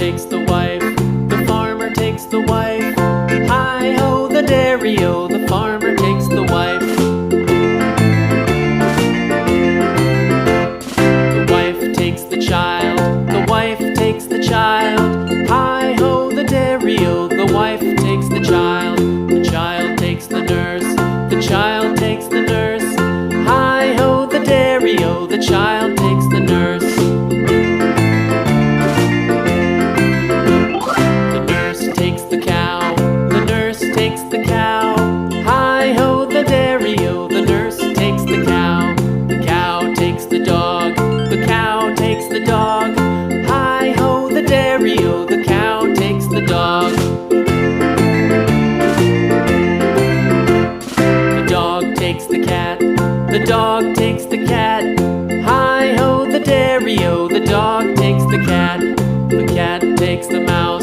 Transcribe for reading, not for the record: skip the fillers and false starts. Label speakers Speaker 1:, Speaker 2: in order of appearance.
Speaker 1: takes the wife, the farmer takes the wife. Hi-ho, the dairy-o, the farmer takes the wife. The wife takes the child, the wife takes the child. Hi-ho, the dairy-o, the wife takes the child. The child takes the nurse, the child takes the nurse. Hi-ho, the dairy-o, the child takes the nurse. The nurse takes the cow, the nurse takes the cow. Hi-ho, the dairy-o, the nurse takes the cow. The cow takes the dog, the cow takes the dog. Hi-ho, the dairy-o, the cow takes the dog. The dog takes the cat, the dog takes the cat. Hi-ho, the dairy-o, the dog takes the cat. The cat takes the mouse,